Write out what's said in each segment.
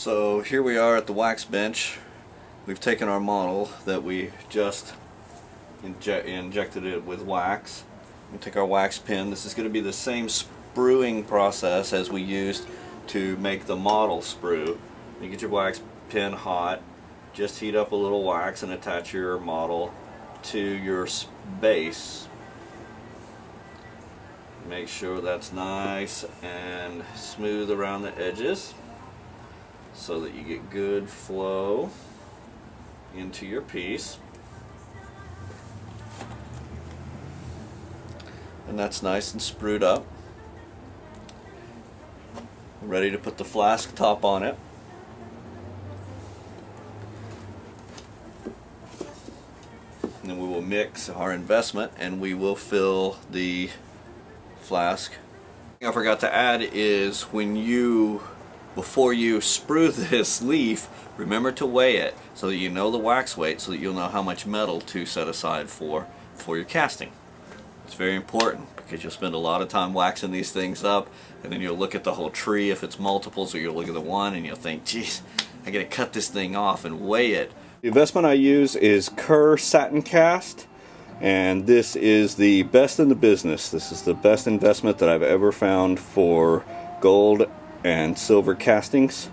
So here we are at the wax bench. We've taken our model that we just injected it with wax. We take our wax pen. This is going to be the same spruing process as we used to make the model sprue. You get your wax pen hot, just heat up a little wax and attach your model to your base. Make sure that's nice and smooth around the edges so that you get good flow into your piece. And that's nice and sprued up. Ready to put the flask top on it. And then we will mix our investment and we will fill the flask. I forgot to add is before you sprue this leaf, remember to weigh it so that you know the wax weight, so that you'll know how much metal to set aside for your casting. It's very important because you'll spend a lot of time waxing these things up, and then you'll look at the whole tree if it's multiples, or you'll look at the one and you'll think, geez, I gotta cut this thing off and weigh it. The investment I use is Kerr Satin Cast, and this is the best in the business. This is the best investment that I've ever found for gold and silver castings.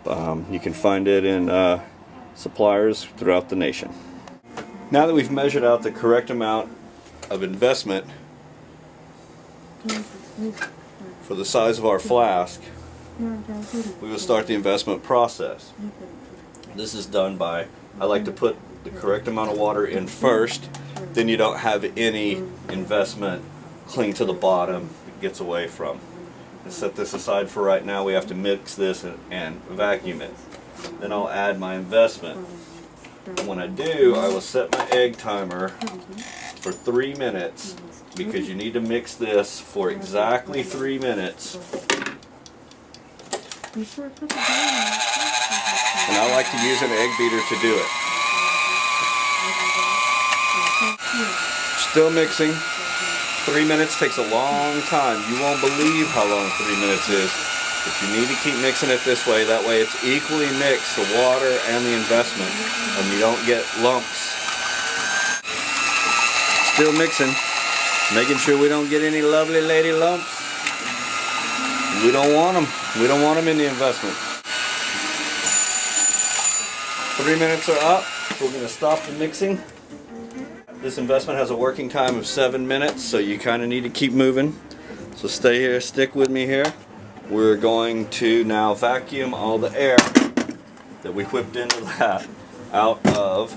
You can find it in suppliers throughout the nation. Now that we've measured out the correct amount of investment for the size of our flask, we will start the investment process. This is done by, I like to put the correct amount of water in first, then you don't have any investment cling to the bottom it gets away from. Let's set this aside for right now. We have to mix this and vacuum it. Then I'll add my investment. When I do, I will set my egg timer for 3 minutes, because you need to mix this for exactly 3 minutes. And I like to use an egg beater to do it. Still mixing. 3 minutes takes a long time. You won't believe how long 3 minutes is. But you need to keep mixing it this way. That way it's equally mixed, the water and the investment, and you don't get lumps. Still mixing, making sure we don't get any lovely lady lumps. We don't want them. We don't want them in the investment. 3 minutes are up. We're going to stop the mixing. This investment has a working time of 7 minutes, so you kind of need to keep moving. So stay here, stick with me here. We're going to now vacuum all the air that we whipped into that out of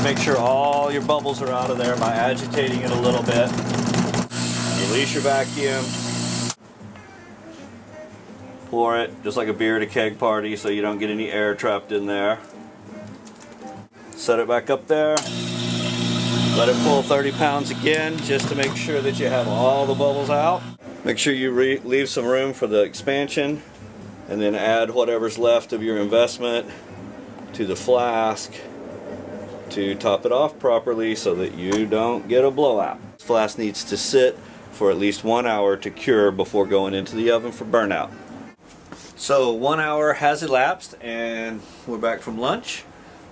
make sure all your bubbles are out of there by agitating it a little bit. Release your vacuum. Pour it just like a beer at a keg party so you don't get any air trapped in there. Set it back up there. Let it pull 30 pounds again just to make sure that you have all the bubbles out. Make sure you leave some room for the expansion, and then add whatever's left of your investment to the flask to top it off properly so that you don't get a blowout. This flask needs to sit for at least 1 hour to cure before going into the oven for burnout. So 1 hour has elapsed and we're back from lunch.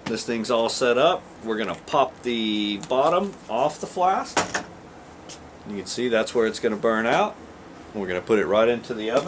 This thing's all set up. We're going to pop the bottom off the flask. You can see that's where it's going to burn out. We're going to put it right into the oven.